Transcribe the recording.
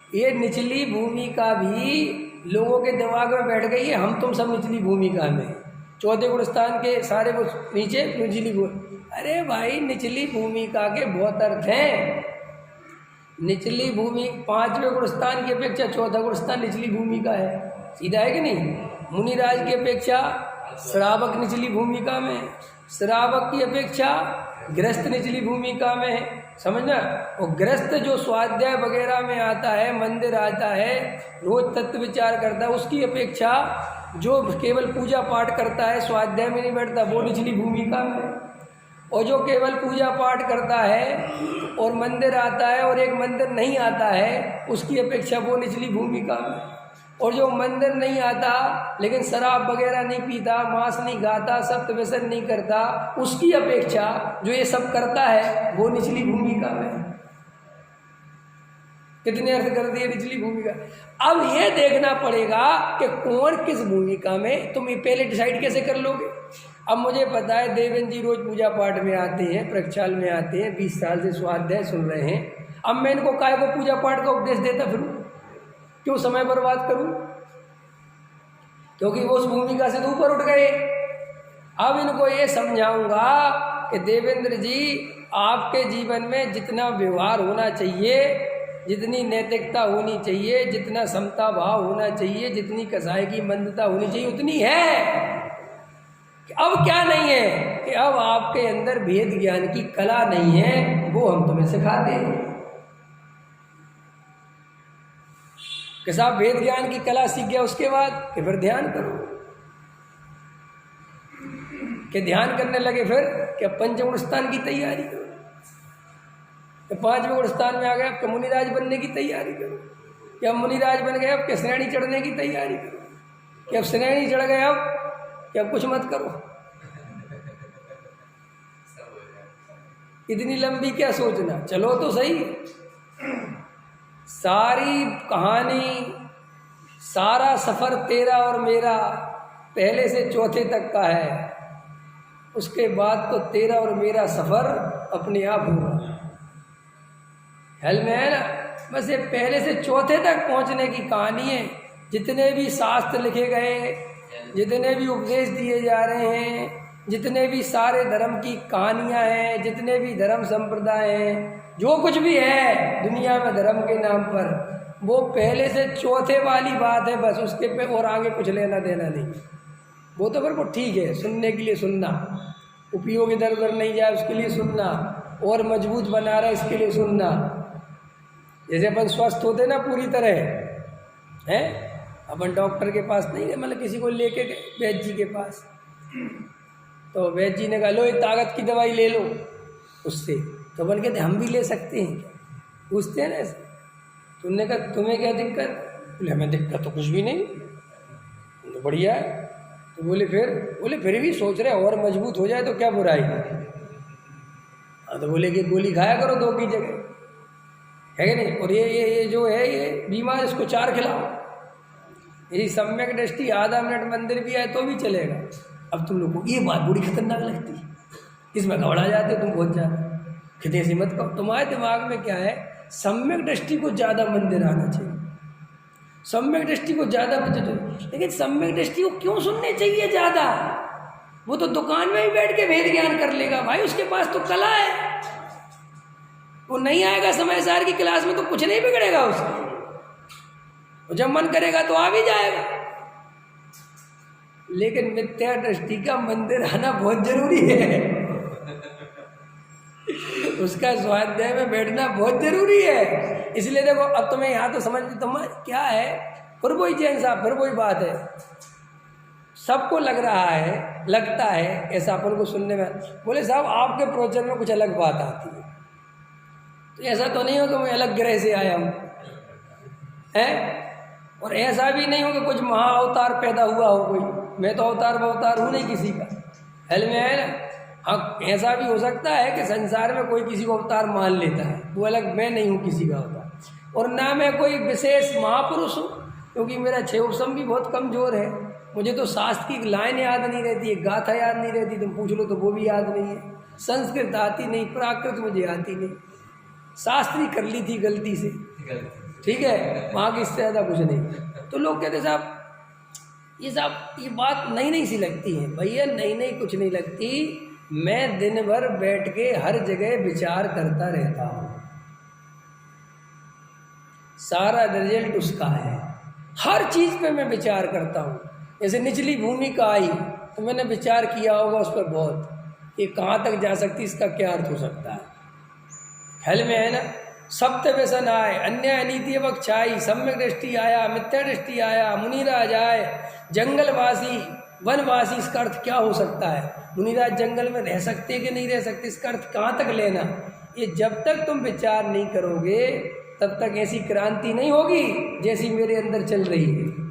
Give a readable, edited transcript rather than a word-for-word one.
ये निचली भूमिका भी लोगों के दिमाग में बैठ गई है, हम तुम सब निचली भूमिका में। चौथे गुण स्थान के सारे को नीचे निचली भूमि। अरे भाई निचली भूमिका के बहुत अर्थ हैं। निचली भूमि 5वें गुण स्थान की अपेक्षा चौथा गुण स्थान निचली भूमिका है, सीधा है कि नहीं। मुनिराज की अपेक्षा श्रावक निचली भूमिका में, श्रावक की अपेक्षा गृहस्थ निचली भूमिका में है, समझना। और गृहस्थ जो स्वाध्याय वगैरह में आता है, मंदिर आता है, रोज तत्व विचार करता है, उसकी अपेक्षा जो केवल पूजा पाठ करता है, स्वाध्याय में नहीं बैठता, वो निचली भूमिका में। और जो केवल पूजा पाठ करता है और मंदिर आता है और एक मंदिर नहीं आता है, उसकी अपेक्षा वो निचली भूमिका में। और जो मंदिर नहीं आता लेकिन शराब वगैरह नहीं पीता, मांस नहीं खाता, सप्त व्यसन नहीं करता, उसकी अपेक्षा जो ये सब करता है वो निचली भूमिका में। कितने अर्थ कर दिए निचली भूमिका। अब ये देखना पड़ेगा कि कौन किस भूमिका में, तुम ये पहले डिसाइड कैसे कर लोगे। अब मुझे पता है देवेंद्र जी रोज पूजा पाठ में आते हैं, प्रक्षाल में आते हैं, 20 साल से स्वाध्याय सुन रहे हैं। अब मैं इनको काहे को पूजा पाठ का उपदेश देता फिरूं, क्यों समय बर्बाद करूं, क्योंकि वो उस भूमिका से तो ऊपर उठ गए। अब इनको ये समझाऊंगा कि देवेंद्र जी आपके जीवन में जितना व्यवहार होना चाहिए, जितनी नैतिकता होनी चाहिए, जितना समता भाव होना चाहिए, जितनी कसाई की मंदता होनी चाहिए, उतनी है। अब क्या नहीं है कि अब आपके अंदर भेद ज्ञान की कला नहीं है, वो हम तुम्हें सिखाते हैं कि साहब भेद ज्ञान की कला सीख गया, उसके बाद कि फिर ध्यान करो, कि ध्यान करने लगे फिर क्या पंचम गुण स्थान की तैयारी करो, कि 5वें गुण स्थान में आ गए अब मुनिराज बनने की तैयारी करो, कि अब मुनिराज बन गए अब कि श्रेणी चढ़ने की तैयारी करो, कि अब श्रेणी चढ़ गए अब कि अब कुछ मत करो। इतनी लंबी क्या सोचना, चलो तो सही। सारी कहानी, सारा सफ़र तेरा और मेरा पहले से चौथे तक का है, उसके बाद तो तेरा और मेरा सफ़र अपने आप होगा। हल में है ना, बस ये पहले से चौथे तक पहुंचने की कहानी है। जितने भी शास्त्र लिखे गए, जितने भी उपदेश दिए जा रहे हैं, जितने भी सारे धर्म की कहानियाँ हैं, जितने भी धर्म संप्रदाय हैं, जो कुछ भी है दुनिया में धर्म के नाम पर, वो पहले से चौथे वाली बात है बस, उसके पे और आगे कुछ लेना देना नहीं। वो तो फिर वो ठीक है, सुनने के लिए सुनना, उपयोग इधर उधर नहीं जाए उसके लिए सुनना, और मजबूत बना रहा है इसके लिए सुनना। जैसे अपन स्वस्थ होते ना पूरी तरह हैं, अपन डॉक्टर के पास नहीं गए, मतलब किसी को लेके गए वैद्य जी के पास, तो वैद्य जी ने कहा लो ये ताकत की दवाई ले लो उससे, तो अपन कहते हम भी ले सकते हैं क्या, पूछते हैं ना ऐसे। तो उन्होंने कहा तुम्हें क्या दिक्कत, बोले हमें दिक्कत तो कुछ भी नहीं, तो बढ़िया है। तो बोले फिर भी सोच रहे और मजबूत हो जाए तो क्या बुराई है। हाँ तो बोले कि गोली खाया करो 2 की जगह, है कि नहीं। और ये जो है ये बीमार, इसको 4 खिलाओ। यदि सम्यक दृष्टि आधा मिनट मंदिर भी आए तो भी चलेगा। अब तुम लोग को ये बात बड़ी खतरनाक लगती है, इसमें घबरा जाते हो तुम बहुत ज़्यादा, कितने से मत कहो। तुम्हारे दिमाग में क्या है, सम्यक दृष्टि को ज़्यादा मंदिर आना चाहिए, सम्यक दृष्टि को ज़्यादा मंदिर। लेकिन सम्यक दृष्टि को क्यों सुनने चाहिए ज़्यादा, वो तो दुकान में ही बैठ के वेद ज्ञान कर लेगा भाई, उसके पास तो कला है। वो नहीं आएगा समय सार की क्लास में तो कुछ नहीं बिगड़ेगा उसका, और जब मन करेगा तो आ भी जाएगा। लेकिन मिथ्या दृष्टि का मंदिर आना बहुत जरूरी है, उसका स्वाध्याय में बैठना बहुत जरूरी है। इसलिए देखो अब तुम्हें यहाँ तो समझ में तुम क्या है, फिर वही जैन साहब, फिर वही बात है। सबको लग रहा है, लगता है ऐसा अपन को सुनने में, बोले साहब आपके प्रवचन में कुछ अलग बात आती है, तो ऐसा तो नहीं हो कि मैं अलग ग्रह से आया हूँ, है। और ऐसा भी नहीं हो कि कुछ महा अवतार पैदा हुआ हो कोई, मैं तो अवतार बवतार हूँ नहीं किसी का, हल में है ना। हाँ ऐसा भी हो सकता है कि संसार में कोई किसी को अवतार मान लेता है, वो अलग, मैं नहीं हूँ किसी का अवतार। और ना मैं कोई विशेष महापुरुष हूँ, क्योंकि मेरा 6 उपसम भी बहुत कमज़ोर है। मुझे तो शास्त्र की लाइन याद नहीं रहती है, गाथा याद नहीं रहती, तुम पूछ लो तो वो भी याद नहीं है। संस्कृत आती नहीं, प्राकृत मुझे आती नहीं, शास्त्री कर ली थी गलती से, ठीक है, वहाँ की इससे ज़्यादा कुछ नहीं। तो लोग कहते साहब ये बात नई नई सी लगती है। भैया नई नई कुछ नहीं लगती, मैं दिन भर बैठ के हर जगह विचार करता रहता हूँ, सारा रिजल्ट उसका है। हर चीज़ पे मैं विचार करता हूँ। जैसे निचली भूमिका आई तो मैंने विचार किया होगा उस पर बहुत, ये कहाँ तक जा सकती, इसका क्या अर्थ हो सकता है। हल में है ना, सप्त व्यसन आए, अन्य अनीति बक्षाई, सम्यक दृष्टि आया, मिथ्या दृष्टि आया, मुनिराज आए, जंगलवासी वनवासी, इसका अर्थ क्या हो सकता है। मुनिराज जंगल में रह सकते कि नहीं रह सकते, इसका अर्थ कहाँ तक लेना। ये जब तक तुम विचार नहीं करोगे तब तक ऐसी क्रांति नहीं होगी जैसी मेरे अंदर चल रही है।